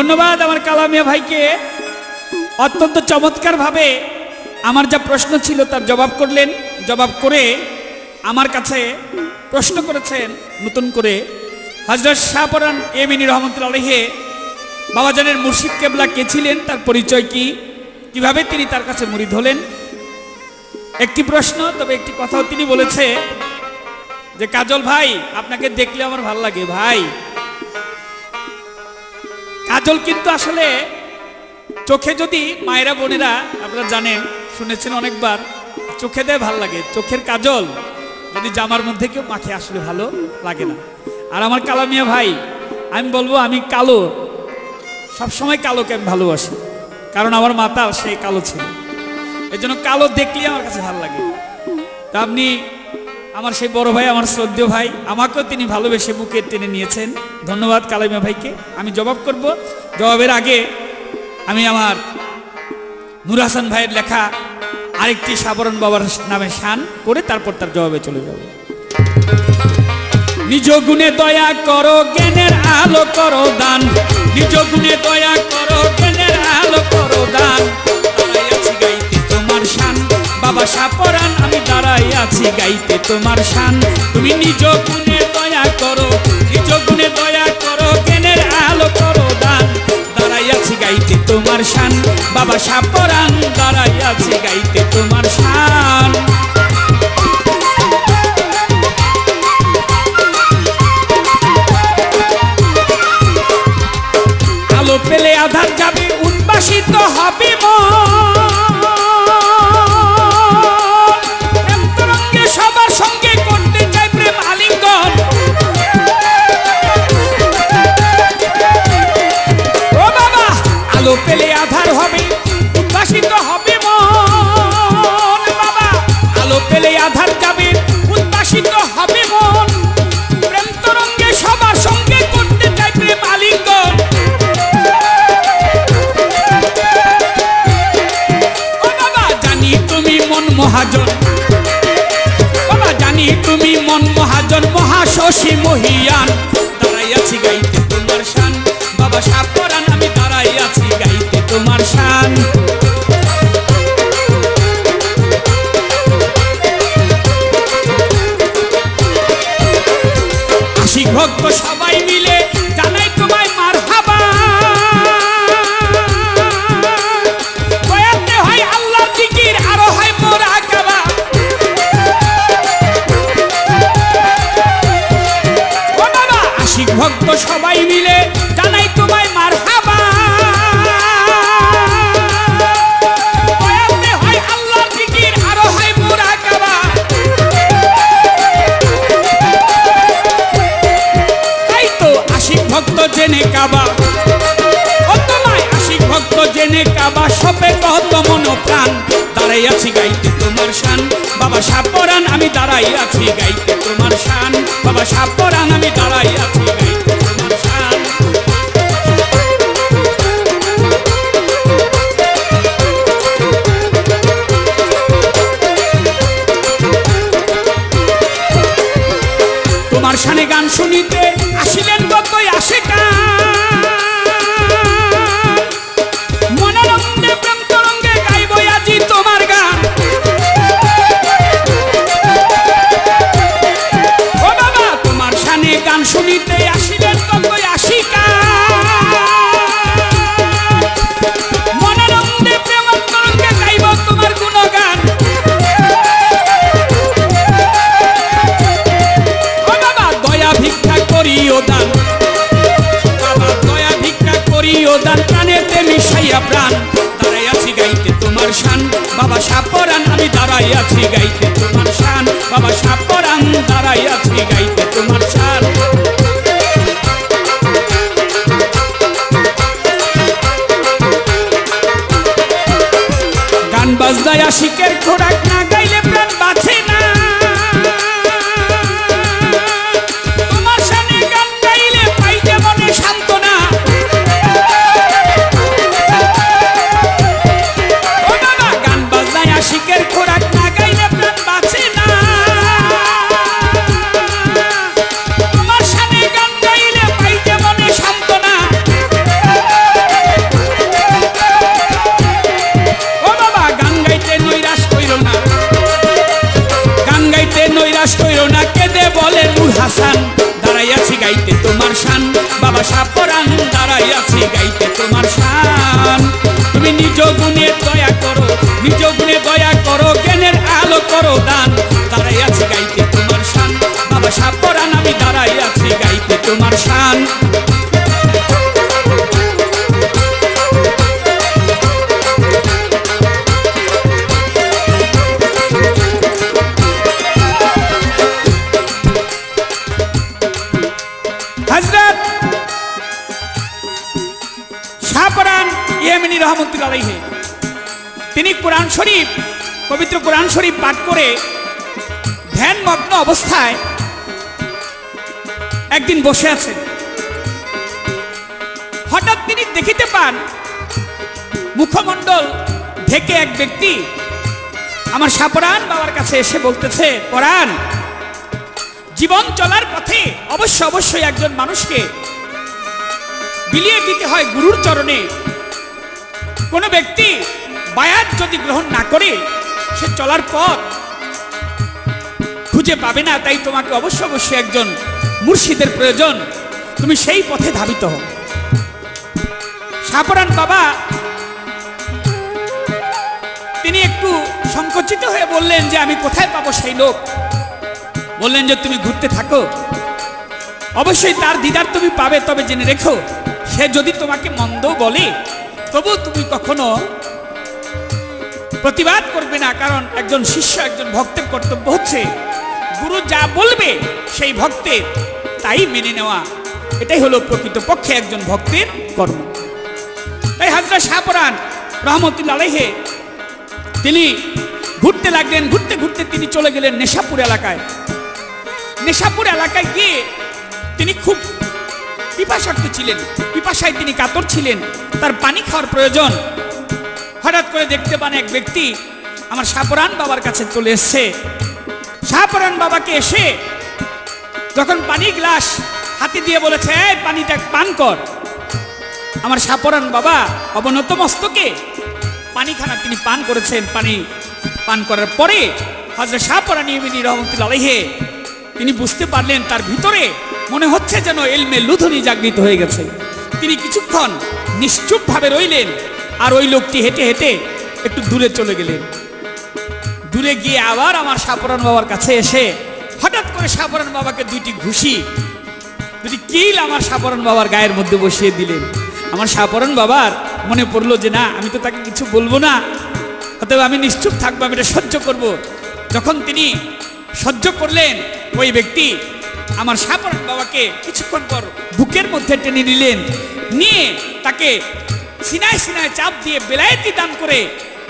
ধন্যবাদ আমার কালামিয়া ভাইকে, অত্যন্ত চমৎকার ভাবে আমার যা প্রশ্ন ছিল তার জবাব করলেন। জবাব করে আমার কাছে প্রশ্ন করেছেন নতুন করে হযরত শাহপরান এমিনী রহমতুল্লাহ আলাইহি বাবাজানের মুর্শিদ কেবলা কে ছিলেন, তার পরিচয় কি, কিভাবে তিনি তার কাছে মুরিদ হলেন। একটি প্রশ্ন, তবে একটি কথাও তিনি বলেছে যে কাজল ভাই আপনাকে দেখলে আমার ভালো লাগে। ভাই কাজল কিন্তু আসলে চোখে যদি মায়েরা বোনেরা আপনারা জানেন শুনেছেন অনেকবার, চোখে দেয় ভাল লাগে, চোখের কাজল যদি জামার মধ্যে কেউ মাখে আসলে ভালো লাগে না। আর আমার কালামিয়া ভাই আমি বলবো আমি কালো, সবসময় কালোকে আমি ভালোবাসি, কারণ আমার মাতা সেই কালো ছিল, এই জন্য কালো দেখলে আমার কাছে ভালো লাগে। তা আপনি আমার সেই বড় ভাই, আমার শ্রদ্ধেয় ভাই, আমাকেও তিনি ভালোবেসে বুকে টেনে নিয়েছেন। ধন্যবাদ কালামিয়া ভাইকে। আমি জবাব করব, জবাবের আগে আমি আমার নূর হাসান ভাইয়ের লেখা আরেকটি শাহপরান বাবার নামে শান করে তারপর তার জবাবে চলে যাব। নিজ গুণে দয়া করো, জ্ঞানের আলো করো দান, নিজ গুণে দয়া করো, জ্ঞানের আলো করো দান, দাঁড়াই আছি গাইতে তোমার শান বাবা শাহপরান, আমি দাঁড়াই আছি গাইতে তোমার শান। তুমি নিজ গুণে দয়া করো, নিজ গুণে দয়া করো, জ্ঞানের আলো করো দান, দাঁড়াই আছি গাইতে তোমার শান বাবা শাহপরান, দাঁড়াই আছি গাইতে তোমার শান। আলো পেলে আধার যাবে, উদ্ভাসিত হবে প্রেম তরঙ্গে সবার সঙ্গে করতে চাই প্রেম আলিঙ্গন। ও বাবা আলো পেলে আধার হবে, উদ্ভাসিত হবে মন, বাবা আলো পেলে আধার যাবে, উদ্ভাসিত হবে মন, প্রেম তরঙ্গে সবার সঙ্গে করতে চাই প্রেম আলিঙ্গন। মহাজন বাবা জানি তুমি মন মহাজন, মহাশশী মহিয়ান, দাঁড়াই আছি গাইতে তোমার শান বাবা শাহপরান, আমি দাঁড়াই আছি গাইতে তোমার শান। আশিক ভক্ত সবাই মিলে জানাই তোমায় মারহাবা, বয়াতে হয় আল্লাহ জিকির আরো হয় মুরাকাবা। ও বাবা আশিক ভক্ত সবাই মিলে জানাই তোমায় মারহাবা, বয়াতে হয় আল্লাহ জিকির আরো হয় মুরাকাবা। তাই তো আশিক ভক্ত জেনে কাবা, ও তোমায় আশিক ভক্ত জেনে কাবা, সপে কত মন প্রাণ, দাঁড়াই আছি গাইতে তোমার শান বাবা শাহপরান, আমি দাঁড়াই আছি গাইতে তোমার শান বাবা শাহপরান, আমি দাঁড়াই আছি গাইতে তোমার শান। তোমার শানে গান শুনিতে আসিলেন কতই আশিকা, মনোরঞ্জে প্রেম তরঙ্গে গাইব আজি তোমার গান। ও বাবা তোমার শানে গান শুনিতে আসিলেন কতই আশিকা, মনোরঞ্জে প্রেম তরঙ্গে গাইব তোমার গুণগান। ও বাবা দয়া ভিক্ষা করিও দান, বাবা দয়া ভিক্ষা করিও দান, প্রাণেতে মিশাইয়া প্রাণ, দাঁড়াই আছি গাইতে তোমার শান বাবা শাহপরান, আমি দাঁড়াই আছি গাইতে তোমার শান বাবা শাহপরান, দাঁড়াই আছি গাইতে তোমার শান। গান বাজনায় আশিকের খোরাক, না গাইলে প্রাণ বাঁচে না, তোমার শানে গান গাইলে পাইতে মনে সান্ত্বনা। ও বাবা গান বাজনায় আশিকের খোরাক, না গাইলে প্রাণ বাঁচে না, গাইতে তোমার শান, বাবা শাহপরাণ দাঁড়াই আছি গাইতে তোমার শান। তুমি নিজ গুণে দয়া করো, নিজ গুণে দয়া করো, জ্ঞানের আলো করো দান, দাঁড়াই আছি গাইতে তোমার শান, বাবা শাহপরাণ আমি দাঁড়াই আছি গাইতে তোমার শান। হযরত শাহপরাণ ইয়েমেনি রহমতুল্লাহ আলাইহি তিনি কোরআন শরীফ, পবিত্র কোরআন শরীফ পাঠ করে ধ্যানমগ্ন অবস্থায় একদিন বসে আছেন। হঠাৎ তিনি দেখিতে পান মুখমণ্ডল ঢেকে এক ব্যক্তি আমার শাহপরাণ বাবার কাছে এসে বলতেছে, পরাণ, জীবন চলার পথে অবশ্যই একজন মানুষকে বিলিয়ে দিতে হয় গুরুর চরণে। কোনো ব্যক্তি বায়াত যদি গ্রহণ না করে সে চলার পথ খুঁজে পাবে না, তাই তোমাকে অবশ্যই একজন মুর্শিদের প্রয়োজন, তুমি সেই পথে ধাবিত হও। শাহপরাণ বাবা তিনি একটু সংকুচিত হয়ে বললেন যে আমি কোথায় পাবো সেই লোক? বললেন যে তুমি ঘুরতে থাকো, অবশ্যই তার দিদার তুমি পাবে, তবে জেনে রেখো সে যদি তোমাকে মন্দ বলে তবু তুমি কখনো প্রতিবাদ করবে না, কারণ একজন শিষ্য, একজন ভক্তের কর্তব্য হচ্ছে গুরু যা বলবে সেই ভক্তের তাই মেনে নেওয়া, এটাই হলো প্রকৃতপক্ষে একজন ভক্তের কর্ম। তাই হযরত শাহপরাণ রহমতুল্লাহ আলাইহি তিনি ঘুরতে লাগলেন, ঘুরতে ঘুরতে তিনি চলে গেলেন নেশাপুর এলাকায়। নেশাপুর এলাকায় গিয়ে তিনি খুব পিপাসার্ত ছিলেন, পিপাসায় তিনি কাতর ছিলেন, তার পানি খাওয়ার প্রয়োজন। হঠাৎ করে দেখতে পান এক ব্যক্তি আমার শাহপরাণ বাবার কাছে চলে এসছে। শাহপরাণ বাবাকে এসে যখন পানির গ্লাস হাতে দিয়ে বলেছে, এই পানিটা পান কর, আমার শাহপরাণ বাবা অবনত মস্তকে পানিখানা তিনি পান করেছেন। পানি পান করার পরে হযরত শাহপরাণ ইয়েমেনি রহমতুল্লাহ আলাইহি তিনি বুঝতে পারলেন তার ভিতরে মনে হচ্ছে যেন ইলমে লুধুনি জাগৃত হয়ে গেছে। তিনি কিছুক্ষণ নিশ্চুপ ভাবে রইলেন, আর ওই লোকটি হেঁটে হেঁটে একটু দূরে চলে গেলেন। দূরে গিয়ে আবার আমার শাহপরাণ বাবার কাছে এসে হঠাৎ করে শাহপরাণ বাবাকে দুইটি ঘুষি, দুটি কিল আমার শাহপরাণ বাবার গায়ের মধ্যে বসিয়ে দিলেন। আমার শাহপরাণ বাবার মনে পড়লো যে না, আমি তো তাকে কিছু বলবো না, অতএব আমি নিশ্চুপ থাকবো, আমি এটা সহ্য করব। যখন তিনি সহ্য করলেন, ওই ব্যক্তি আমার শাহপরাণ বাবাকে কিছুক্ষণ পর বুকের মধ্যে টেনে নিলেন, নিয়ে তাকে সিনায় সিনায় চাপ দিয়ে বেলায়েতি দান করে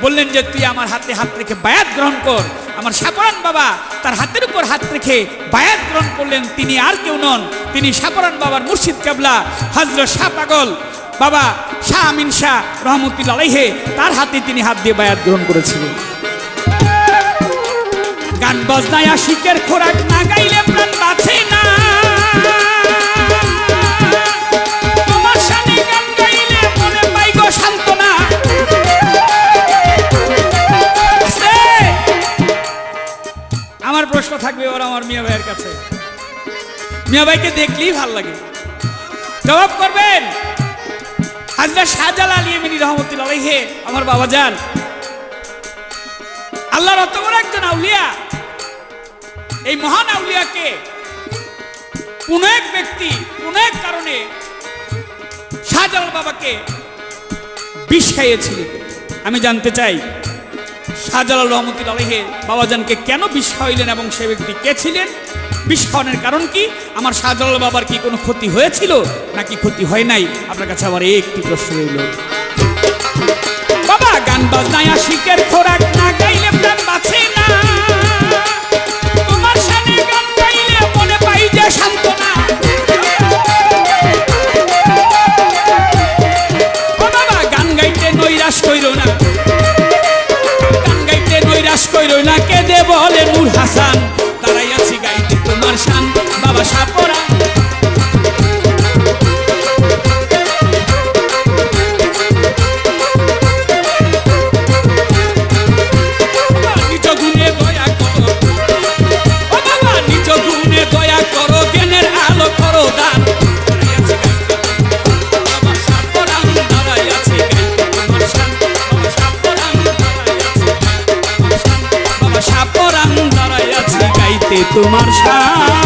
বললেন যে তুই আমার হাতে হাত রেখে বায়াত গ্রহণ কর। আমার শাহপরাণ বাবা তার হাতের উপর হাত রেখে বায়াত গ্রহণ করলেন। তিনি আর কেউ নন, তিনি শাহপরাণ বাবার মুর্শিদ কেবলা হযরত শাহ পাগল বাবা শাহ আমিন শাহ রহমতুল্লাহ আলাইহি, তার হাতে তিনি হাত দিয়ে বায়াত গ্রহণ করেছিলেন। গান বাজনায় আশিকের খোরাক না গাইলে প্রাণ বাঁচে না, তোমার শানে গান গাইলে মনে পাই গো সান্ত্বনা। আমার প্রশ্ন থাকবে এবার আমার মিয়া ভাইয়ের কাছে, মিয়া ভাইকে দেখলেই ভাল লাগে, জবাব করবেন। হযরত শাহজালাল ইয়েমেনি রহমতুল্লাহ আলাইহি আমার বাবাজান, আল্লাহর অত বড় একজন আউলিয়া, এই মহান আউলিয়াকে কোন এক ব্যক্তি কোন এক কারণে শাহজালাল বাবাকে বিষ খাইয়েছিলেন। আমি জানতে চাই শাহজালাল রহমতুল্লাহ আলাইহি বাবাজানকে কেন বিষ খাওয়াইলেন এবং সে ব্যক্তি কে ছিলেন, বিষ খাওয়ানোর কারণ কি, আমার শাহজালাল বাবার কি কোনো ক্ষতি হয়েছিল নাকি ক্ষতি হয় নাই? আপনার কাছে আবার একটি প্রশ্ন রইল। বাবা গান বাজনায় আশিকের খোরাক না গাইলে প্রাণ বাঁচে না, তোমার শানে গান গাইলে মনে পাই যে সান্ত্বনা। বাবা গান গাইতে নৈরাশ কইরো না, গান গাইতে নৈরাশ কইরো না, কেঁদে বলে নূর হাসান, দাঁড়াই আছি গাইতে তোমার শান, বাবা শাহপরাণ। তোমার সাথে